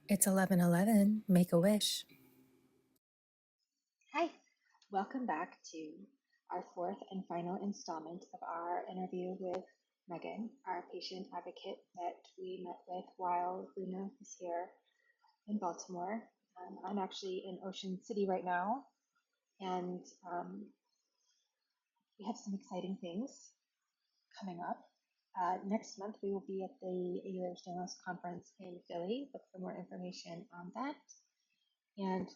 It's 11:11. Make a wish. Hi, welcome back to our fourth and final installment of our interview with Megan, our patient advocate that we met with while Luna was here in Baltimore. I'm actually in Ocean City right now, and we have some exciting things coming up. Next month, we will be at the Ehlers-Danlos Conference in Philly. Look for more information on that. And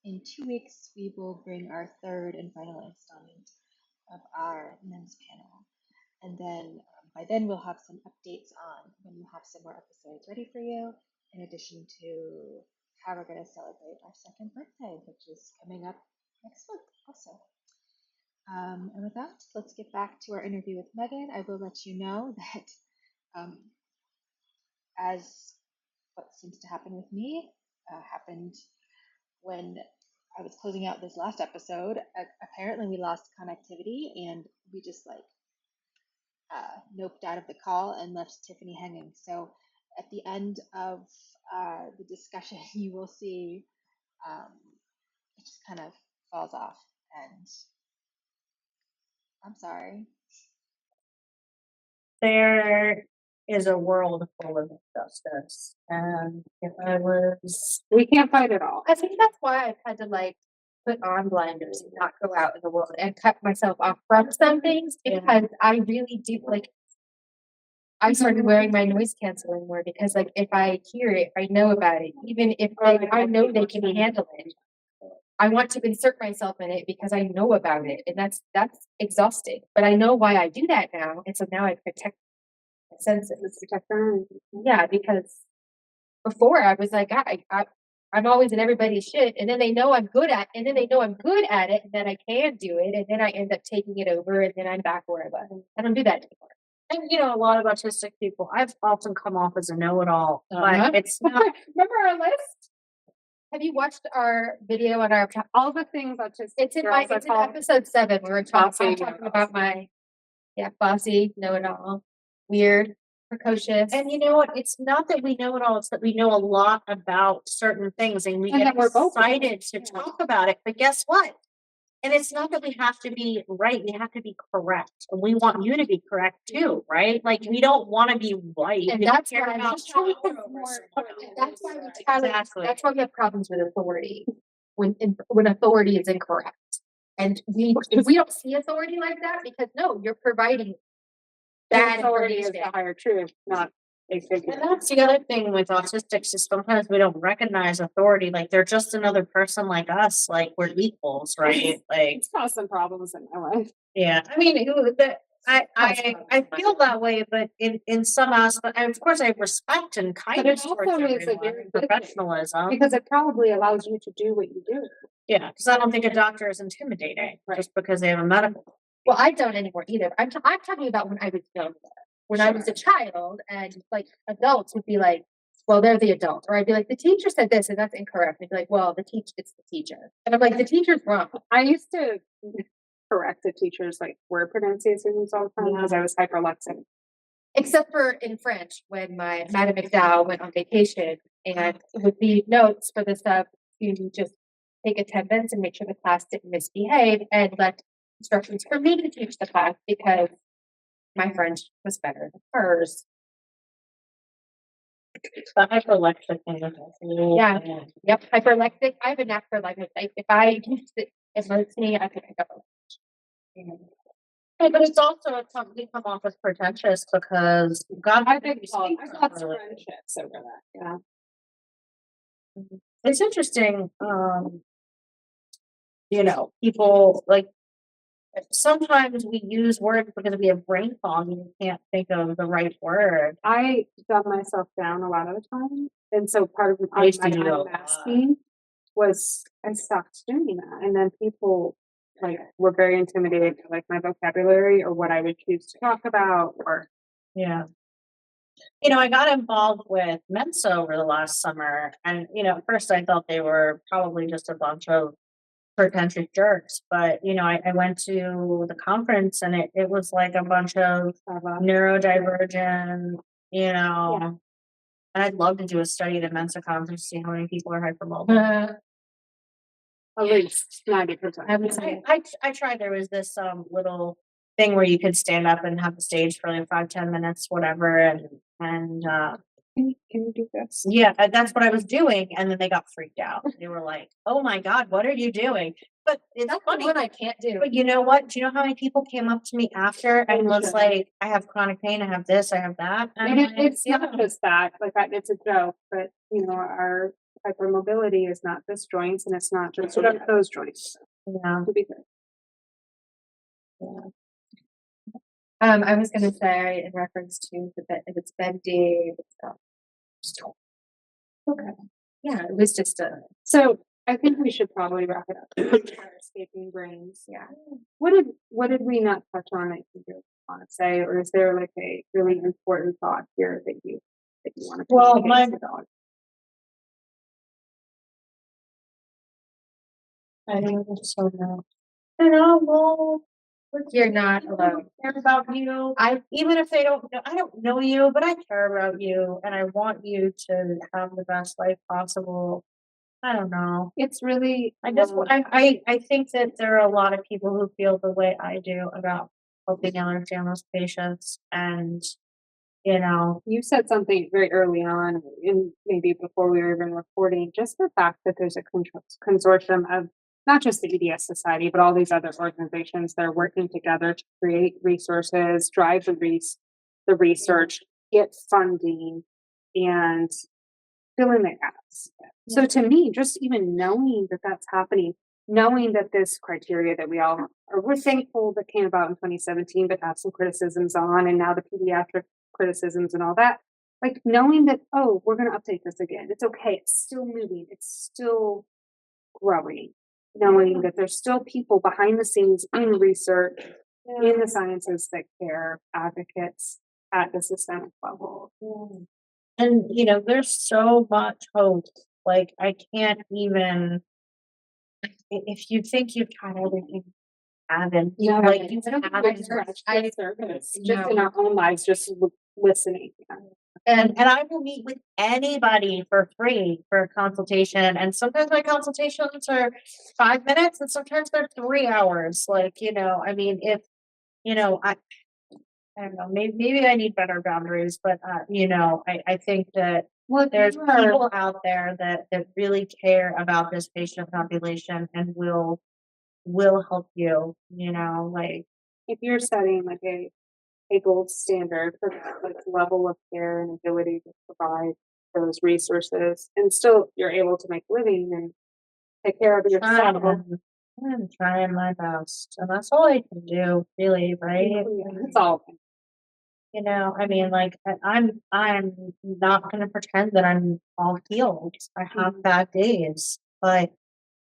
in 2 weeks, we will bring our third and final installment of our men's panel. And then by then, we'll have some updates on when we'll have some more episodes ready for you, in addition to how we're going to celebrate our second birthday, which is coming up next month also. And with that, let's get back to our interview with Megan. I will let you know that as what seems to happen with me happened when I was closing out this last episode. Apparently, we lost connectivity and we just noped out of the call and left Tiffany hanging. So at the end of the discussion, you will see it just kind of falls off. And I'm sorry. There is a world full of injustice, and we can't fight it all. I think that's why I've had to put on blinders and not go out in the world and cut myself off from some things, because I really do I started wearing my noise canceling more, because if I hear it, I know about it, even if I know they can handle it. I want to insert myself in it because I know about it, and that's exhausting. But I know why I do that now, and so now I protect my senses. Yeah, because before I was like, I'm always in everybody's shit, and then they know I'm good at, and then I can do it, and then I end up taking it over, and then I'm back where I was. I don't do that anymore. And a lot of autistic people, I've often come off as a know-it-all, but it's not. Remember our list? Have you watched our video on our All the things autistic? It's in episode 7. We were talking about my bossy, know-it-all, weird, precocious. And you know what? It's not that we know it all; it's that we know a lot about certain things, and we get excited to talk about it. But guess what? And it's not that we have to be right; we have to be correct, and we want you to be correct too, right? Like we don't want to be right, and that's why that's why we have problems with authority when authority is incorrect. And we don't see authority like that, because no, you're providing bad authority is the higher truth, not a figure. And that's the other thing with autistics is sometimes we don't recognize authority. Like they're just another person like us. Like we're equals, right? Like it's caused some problems in my life. Yeah, I mean, I feel that way, but in some aspects, of course, I respect and kindness towards everyone, professionalism, because it probably allows you to do what you do. Yeah, because I don't think a doctor is intimidating just because they have a medical. Well, I don't anymore either. I'm talking about when I was younger, when I was a child, and adults would be like, well, they're the adult. Or I'd be like, the teacher said this and that's incorrect. I'd be like, well, it's the teacher. And I'm like, the teacher's wrong. I used to correct the teachers word pronunciations all the time because I was hyperlexic. Except for in French, when my Madame McDowell went on vacation, and with the notes for the sub, you just take attendance and make sure the class didn't misbehave, and left instructions for me to teach the class because my French was better than hers. The hyperlexic thing. Yeah. Yep. Hyperlexic. I have a knack for if I use it emotionally, I can pick up. But it's also we come off as pretentious because God, I think I got friendships over that. Yeah. It's interesting. People sometimes we use words because we have brain fog and you can't think of the right word. I dumb myself down a lot of the time. And so part of my unmasking was I stopped doing that. And then people were very intimidated by my vocabulary or what I would choose to talk about I got involved with Mensa over the last summer, and at first I thought they were probably just a bunch of pretentious jerks, but I went to the conference and it was like a bunch of neurodivergent, And I'd love to do a study at Mensicom to see how many people are hypermobile. At least 90%. I would say I tried. There was this little thing where you could stand up and have the stage for like 5-10 minutes, whatever, and Can you do this? yeah, that's what I was doing, and then they got freaked out. They were like, "Oh my God, what are you doing?" But it's that's funny. one I can't do. But you know what? Do you know how many people came up to me after and was like, "I have chronic pain. I have this. I have that." And it's not just that, like it's a joke, but our hypermobility is not just joints, and it's not just those joints. Yeah. To be fair. I was gonna say in reference to if it's bendy, okay. Yeah, it was just So I think we should probably wrap it up. Our escaping brains. yeah. What did we not touch on that you want to say, or is there like a really important thought here that you want to? Well, I don't so know. Well, You're not alone. I care about you. Even if they don't know, I don't know you, but I care about you, and I want you to have the best life possible. I don't know. It's really. I think that there are a lot of people who feel the way I do about helping understand those patients, and You said something very early on, and maybe before we were even recording, just the fact that there's a consortium of not just the EDS Society, but all these other organizations that are working together to create resources, drive the research, get funding, and fill in the gaps. So to me, just even knowing that that's happening, knowing that this criteria that we're thankful that came about in 2017, but have some criticisms on, and now the pediatric criticisms and all that, like knowing that, oh, we're going to update this again. It's okay. It's still moving. It's still growing. Knowing that there's still people behind the scenes in research, in the sciences that care, advocates at the systemic level. And there's so much hope. Like I can't even. If you think you've tried everything, haven't. Yeah, like you haven't I just in our own lives, just listening. And I will meet with anybody for free for a consultation. And sometimes my consultations are 5 minutes, and sometimes they're 3 hours. Like I mean, if I don't know, maybe I need better boundaries, but I think that there's people out there that really care about this patient population and will help you, like if you're setting like a gold standard for that like level of care and ability to provide those resources, and still you're able to make a living and take care of yourself. I'm trying my best, and that's all I can do, really, right? That's all. I mean, like I'm not going to pretend that I'm all healed. I have bad days, but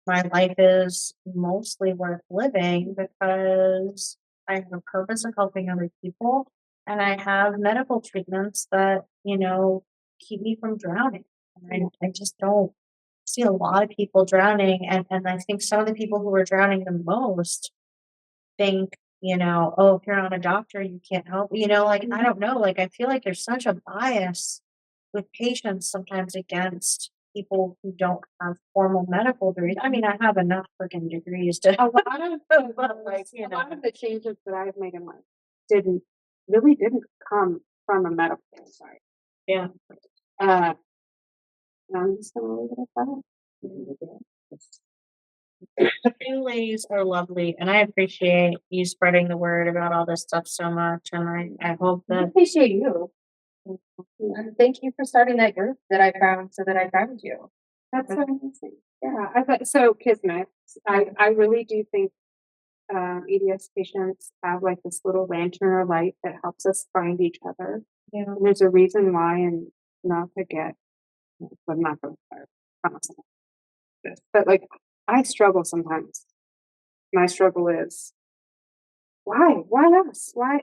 my life is mostly worth living because I have a purpose of helping other people, and I have medical treatments that keep me from drowning. And I just don't see a lot of people drowning, and I think some of the people who are drowning the most think oh, if you're not a doctor, you can't help. Like I don't know. Like I feel like there's such a bias with patients sometimes against people who don't have formal medical degrees. I mean, I have enough freaking degrees to a lot of the changes that I've made in life didn't come from a medical side. Yeah. I'm just gonna leave it at that. You ladies are lovely, and I appreciate you spreading the word about all this stuff so much. And I hope I that appreciate you. And thank you for starting that group that I found so that I found you. That's so amazing. Yeah, I thought so. Kismet. I really do think EDS patients have like this little lantern or light that helps us find each other. Yeah. And there's a reason why, and not to get, I'm not going to promise this, but like I struggle sometimes. My struggle is why us? Why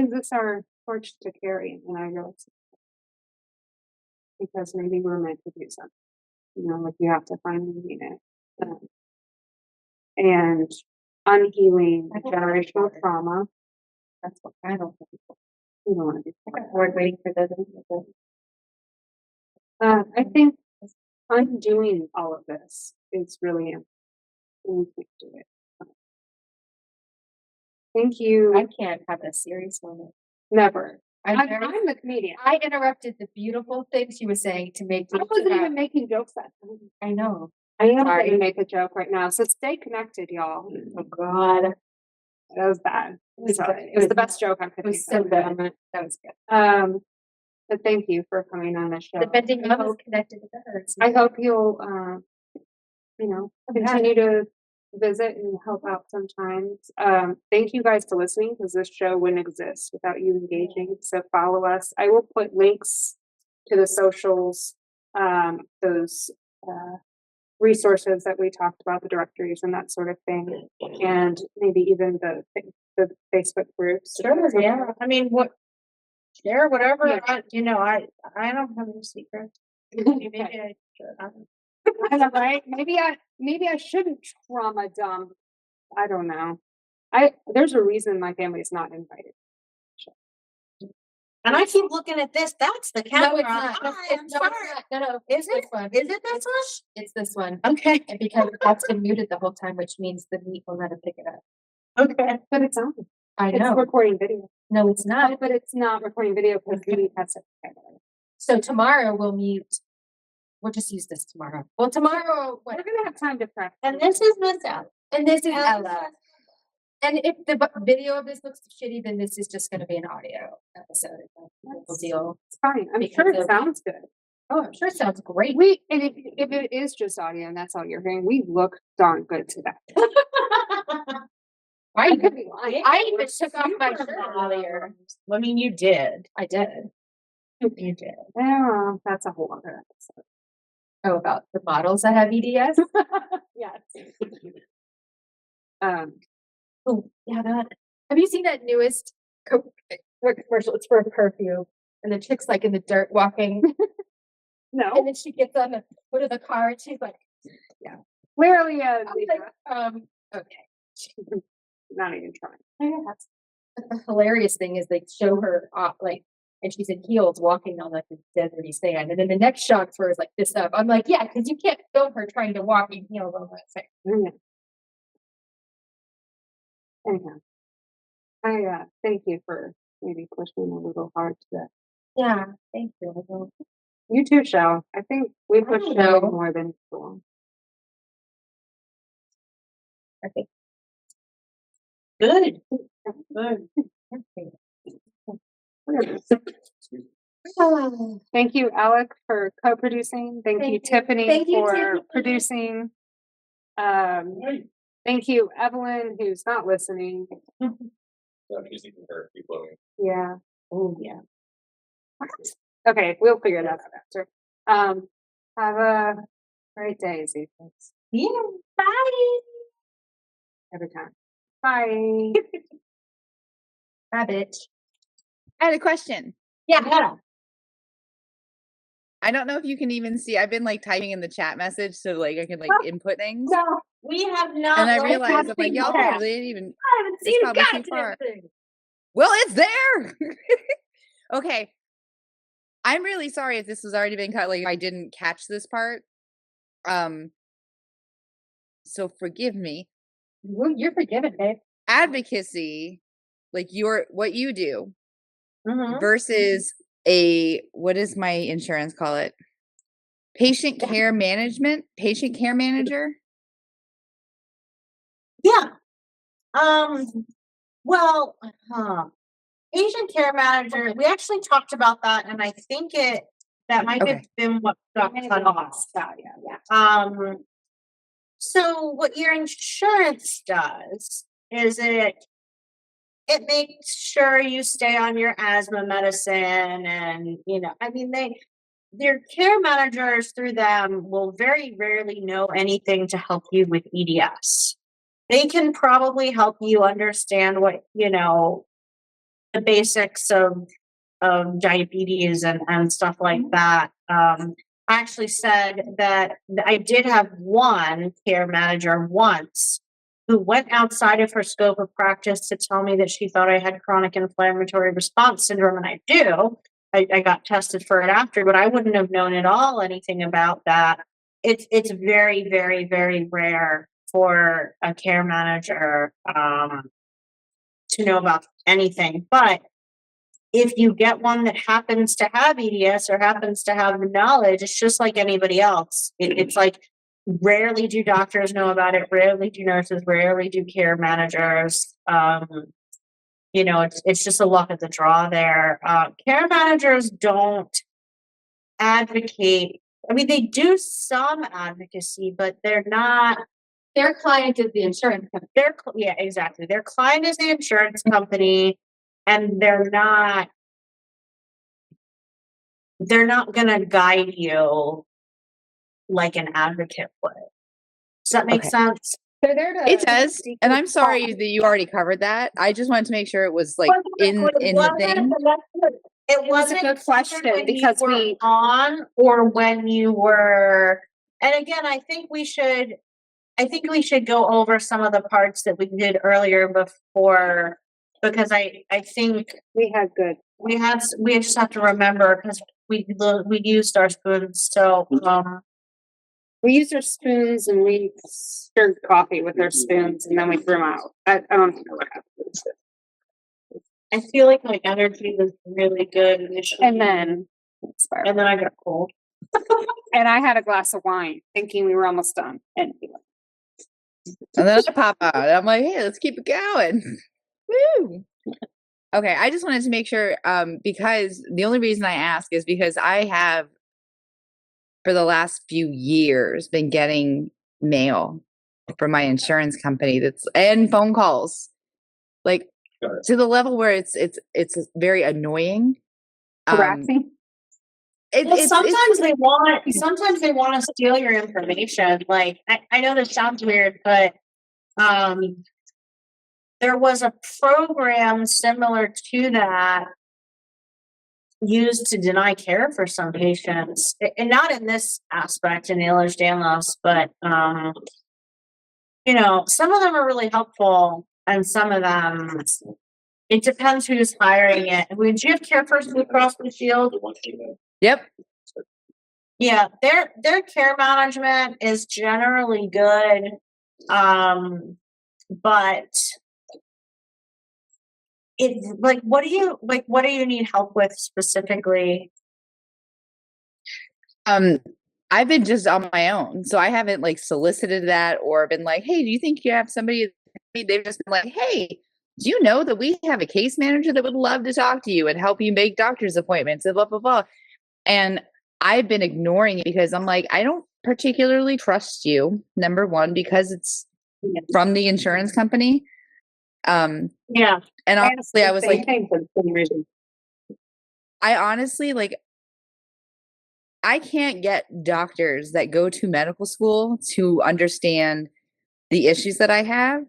is this our torch to carry? And I realize because maybe we're meant to do something. Like you have to find meaning in it. And unhealing generational trauma. That's what I don't think. You don't want to do. We're waiting for those. I think undoing all of this is really important. We can't do it. Thank you. I can't have a serious moment. Never. I'm I'm a comedian. I interrupted the beautiful things you were saying to make I you wasn't even making jokes that time. I know. I am Sorry. going to make a joke right now. So stay connected, y'all. Oh God. That was bad. was Sorry. good. It was the best joke I could It was think so of. good. That was good. But thank you for coming on the show. The Bendy I Mommas hope- connected to hers. I hope you'll, continue to visit and help out sometimes. Thank you guys for listening because this show wouldn't exist without you engaging. So follow us. I will put links to the socials, those resources that we talked about, the directories and that sort of thing, and maybe even the Facebook groups. Sure, yeah. I mean, share whatever. Yeah. I don't have any secrets. Maybe I should. I don't I know, right? Maybe I shouldn't trauma dump. I don't know. There's a reason my family is not invited. And I keep looking at this. That's the camera. No, it's not. Hi, I'm No, sorry. it's not. No, Is it? this one. Is it this one? It's this one. Okay. And because that's been muted the whole time, which means the meat will never pick it up. Okay. But it's on. I It's know. recording video. No, it's not. But it's not recording video because we have such So tomorrow we'll mute. We'll just use this tomorrow. Well, tomorrow, We're gonna have time to prep. And this is Miss Ella. And this is Ella. And if the video of this looks shitty, then this is just going to be an audio episode. We'll deal. It's fine. I'm Because sure it of- sounds good. Oh, I'm sure it sounds great. And if it is just audio and that's all you're hearing, we look darn good today. I could be lying. I even took off my shirt earlier. I mean, you did. I did. You did. Yeah, that's a whole other episode. Oh, about the models that have EDS? Yes. Oh, yeah, that. Have you seen that newest commercial? It's for a perfume. And the chick's like in the dirt walking. No. And then she gets on the foot of the car and she's like, Clearly, I'm like, okay. not even trying. The hilarious thing is they show her off, like, and she's in heels walking on like the deserty sand. And then the next shot's where it's like this up. I'm like, yeah, because you can't film her trying to walk in heels on that sand. Anyhow, I thank you for maybe pushing a little hard today. Yeah, thank you. You too, Shell. I think we I pushed don't Shell know. more than before. I think. Good. Thank you, Alec, for co-producing. Thank you, Thank you. Tiffany, Thank you, for Tiffany. producing. Thank you, Evelyn, who's not listening. So she's even her people. Yeah. Oh, yeah. Okay, we'll figure that out after. Have a great day, Z. Yeah. Bye. Every time. Bye. Bye, bitch. I had a question. Yeah. I don't know if you can even see. I've been like typing in the chat message so like I can like input things. No, we have not. And I like, realized I'm like, nothing y'all yet. probably didn't even. I haven't it's seen a probably too goddamn far. thing. Well, it's there. Okay. I'm really sorry if this has already been cut. Like if I didn't catch this part. So forgive me. Well, you're forgiven, babe. Advocacy, like what you do Mhm. versus what does my insurance call it? Patient care manager. Yeah. Well, Asian care manager, we actually talked about that, and I think that might have Okay. been what got cut off. Yeah. So what your insurance does is it makes sure you stay on your asthma medicine, and I mean their care managers through them will very rarely know anything to help you with EDS. They can probably help you understand what the basics of diabetes and stuff like that. I actually said that I did have one care manager once who went outside of her scope of practice to tell me that she thought I had chronic inflammatory response syndrome, and I do. I got tested for it after, but I wouldn't have known at all anything about that. It's very, very, very rare for a care manager to know about anything. But if you get one that happens to have EDS or happens to have the knowledge, it's just like anybody else. It's like rarely do doctors know about it, rarely do nurses, rarely do care managers. You know, it's just a luck of the draw there. Care managers don't advocate. I mean, they do some advocacy, but they're not. Their client is the insurance company. Yeah, exactly. Their client is the insurance company, and they're not going to guide you like an advocate would. Does that make Okay. sense? They're there to. It does. And I'm sorry that you already covered that. I just wanted to make sure it was like in the thing. It wasn't a good question when because you were on or when you were. And again, I think we should go over some of the parts that we did earlier before, because I think We had good. we just have to remember, because we used our spoons. So We used our spoons and we stirred coffee with our spoons and then we threw them out. I don't know what happened. I feel like my energy was really good initially, And then I got cold. and I had a glass of wine thinking we were almost done. And And then I pop out. I'm like, hey, let's keep it going. Woo. Okay, I just wanted to make sure, because the only reason I ask is because I have, for the last few years, been getting mail from my insurance company and phone calls, like to the level where it's very annoying. harassing. Sometimes they want to steal your information. Like, I know this sounds weird, but there was a program similar to that used to deny care for some patients, and not in this aspect in Ehlers-Danlos, but you know, some of them are really helpful, and some of them, it depends who's hiring it. Would you have Care First Blue Cross Blue Shield? Yep. Yeah, their care management is generally good, but it's like, what do you need help with specifically? I've been just on my own, so I haven't like solicited that or been like, hey, do you think you have somebody? They've just been like, hey, do you know that we have a case manager that would love to talk to you and help you make doctor's appointments and blah blah blah. And I've been ignoring it because I'm like, I don't particularly trust you, number one, because it's from the insurance company. Yeah. And honestly, I was like, for some reason. I honestly, like, I can't get doctors that go to medical school to understand the issues that I have.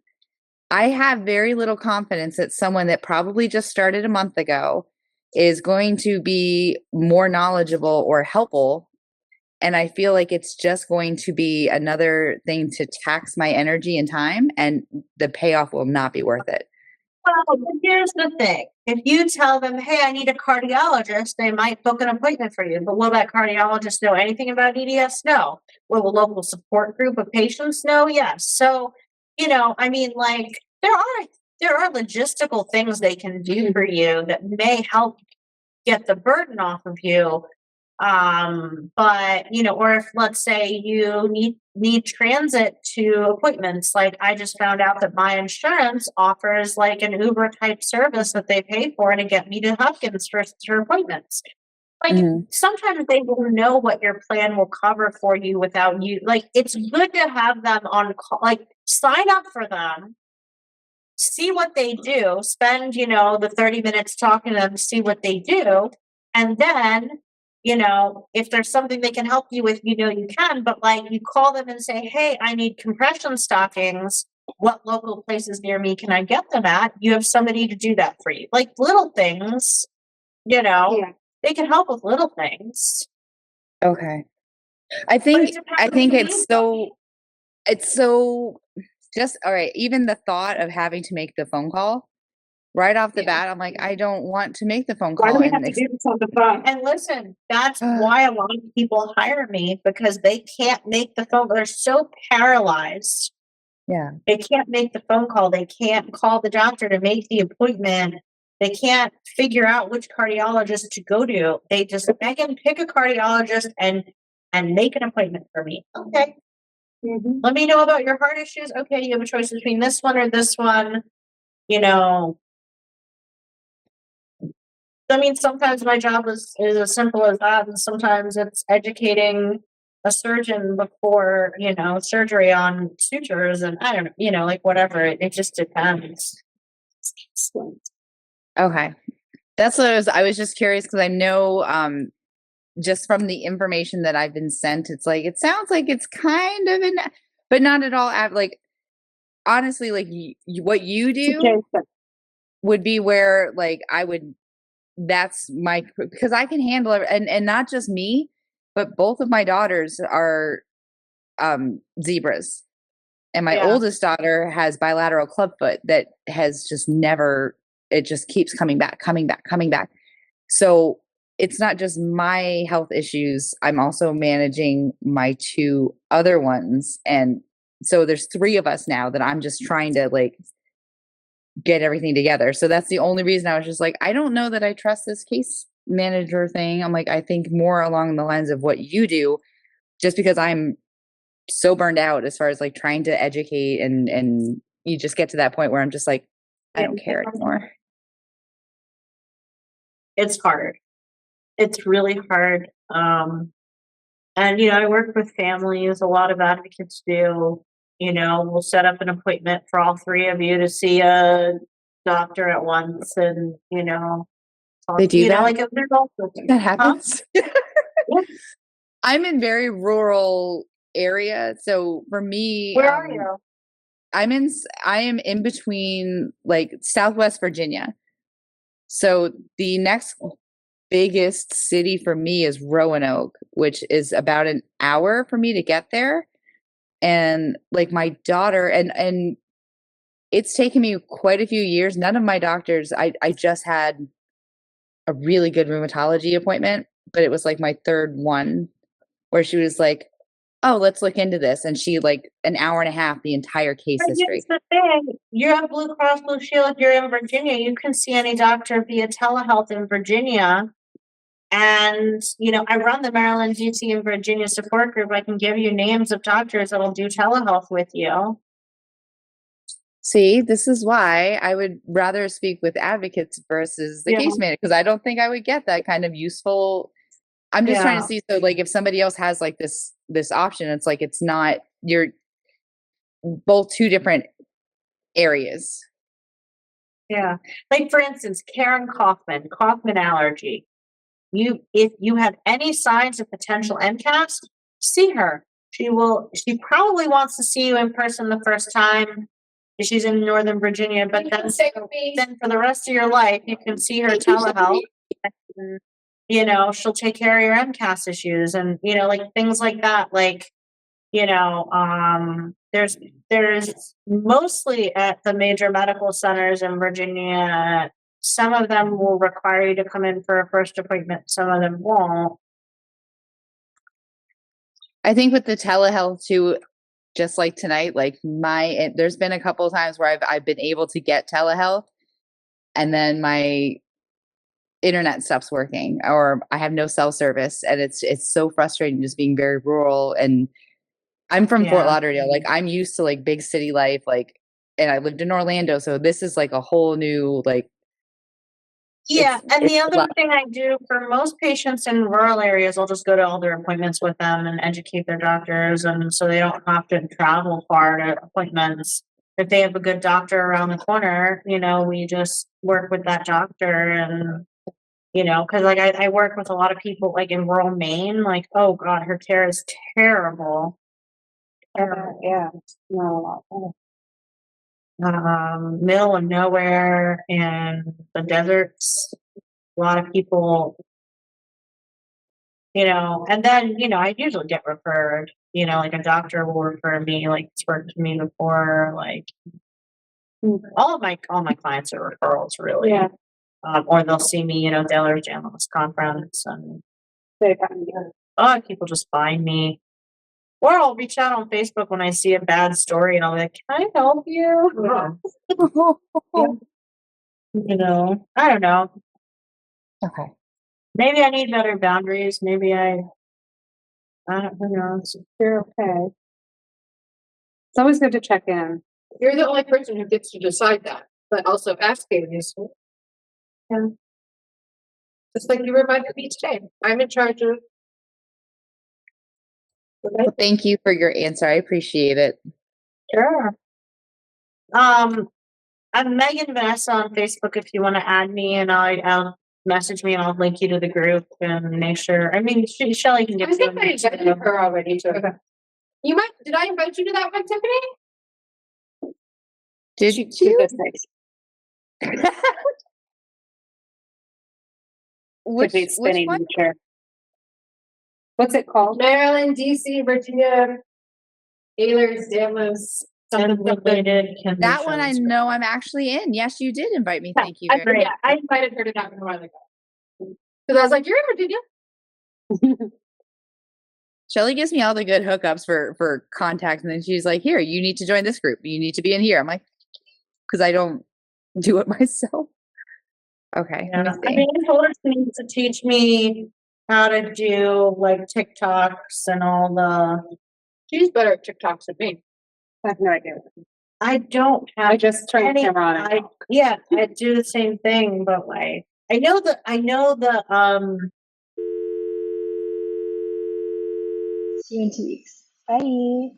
I have very little confidence that someone that probably just started a month ago is going to be more knowledgeable or helpful. And I feel like it's just going to be another thing to tax my energy and time, and the payoff will not be worth it. Well, but here's the thing. If you tell them, hey, I need a cardiologist, they might book an appointment for you. But will that cardiologist know anything about EDS? No. Will a local support group of patients know? Yes. So, you know, I mean, like, there are logistical things they can do for you that may help get the burden off of you. But you know, or if let's say you need transit to appointments, like I just found out that my insurance offers like an Uber type service that they pay for to get me to Hopkins for appointments. Like sometimes they will know what your plan will cover for you without you. Like, it's good to have them on call, like sign up for them, see what they do, spend, you know, the 30 minutes talking to them, see what they do. And then, you know, if there's something they can help you with, you know, you can, but like you call them and say, hey, I need compression stockings. What local places near me can I get them at? You have somebody to do that for you. Like little things, you know, they can help with little things. Okay. I think it's so just all right. Even the thought of having to make the phone call right off the Yeah. bat, I'm like, I don't want to make the phone Why call. do we have to do this on the phone? And listen, that's why a lot of people hire me, because they can't make the phone. They're so paralyzed. Yeah. They can't make the phone call. They can't call the doctor to make the appointment. They can't figure out which cardiologist to go to. They just, Megan, pick a cardiologist and make an appointment for me. Okay. Mhm. Let me know about your heart issues. Okay, you have a choice between this one or this one. You know, I mean, sometimes my job is as simple as that, and sometimes it's educating a surgeon before, surgery on sutures, and I don't know, like whatever. It just depends. Okay. That's what I was just curious because I know just from the information that I've been sent, it's like it sounds like it's kind of but not at all like honestly, like what you do would be where like I would that's my because I can handle it and not just me, but both of my daughters are zebras. And my oldest daughter has bilateral clubfoot that has just never, it just keeps coming back, coming back, coming back. So it's not just my health issues. I'm also managing my two other ones. And so there's three of us now that I'm just trying to like get everything together. So that's the only reason I was just like, I don't know that I trust this case manager thing. I'm like, I think more along the lines of what you do, just because I'm so burned out as far as like trying to educate and you just get to that point where I'm just like, I don't care anymore. It's hard. It's really hard. And I work with families, a lot of advocates do. We'll set up an appointment for all three of you to see a doctor at once, and They do that? like there's also That happens. Yeah. I'm in very rural area, so for me, Where are you? I am in between like Southwest Virginia. So the next biggest city for me is Roanoke, which is about an hour for me to get there. And like my daughter and it's taken me quite a few years. None of my doctors, I just had a really good rheumatology appointment, but it was like my third one where she was like, oh, let's look into this. And she like an hour and a half, the entire case But history. here's the thing. You have Blue Cross Blue Shield, you're in Virginia. You can see any doctor via telehealth in Virginia. And, I run the Maryland, DC, and Virginia support group. I can give you names of doctors that'll do telehealth with you. See, this is why I would rather speak with advocates versus the case manager, because I don't think I would get that kind of useful. I'm just trying to see. So like if somebody else has like this option, it's like it's not, you're both two different areas. Yeah. Like for instance, Karen Kaufman allergy. If you have any signs of potential MCAS, see her. She probably wants to see you in person the first time. She's in Northern Virginia, but then for the rest of your life, you can see her telehealth. And, she'll take care of your MCAS issues and, like things like that. Like, there's mostly at the major medical centers in Virginia. Some of them will require you to come in for a first appointment. Some of them won't. I think with the telehealth too, just like tonight, like there's been a couple of times where I've been able to get telehealth and then my internet stops working or I have no cell service. And it's so frustrating just being very rural. And I'm from Fort Lauderdale. Like I'm used to like big city life, like, and I lived in Orlando. So this is like a whole new, like, yeah. And the other thing I do for most patients in rural areas, I'll just go to all their appointments with them and educate their doctors. And so they don't have to travel far to appointments. If they have a good doctor around the corner, we just work with that doctor and, cause like I work with a lot of people like in rural Maine, like, oh God, her care is terrible. Yeah. No. Middle of nowhere and the deserts. A lot of people, and then, I usually get referred, like a doctor will refer me, like it's worked to me before, like, All my clients are referrals, really. Yeah. Or they'll see me, Taylor's Journalist Conference, and They got me. people just find me. Or I'll reach out on Facebook when I see a bad story, and I'll be like, "Can I help you?" I don't know. Okay. Maybe I need better boundaries. Maybe I don't know. You're okay. It's always good to check in. You're the only person who gets to decide that, but also asking is. Yeah. Just like you reminded me today, I'm in charge of. Well, thank you for your answer. I appreciate it. Sure. I'm Megan Vanessa on Facebook if you want to add me, and I'll message me and I'll link you to the group and make sure. I mean, Shelly can I get think to I it. invited her already too. You might, did I invite you to that one, Tiffany? Did She you? does nice. Which spinning one? in the chair. What's it called? Maryland, DC, Virginia, Ehlers, Danvers, something. Related That one I conditions. know I'm actually in. Yes, you did invite me. Thank you I, very much. I invited her to that one a while ago. Because I was like, you're in Virginia. Shelly gives me all the good hookups for contacts, and then she's like, "Here, you need to join this group. You need to be in here." I'm like, because I don't do it myself. Okay. Yeah. Let me I see. mean, I told her she needs to teach me how to do like TikToks and all the. She's better at TikToks than me. I have no idea. I don't have. I just turned the any- camera on. I do the same thing, but like I know the See you in 2 weeks. Bye.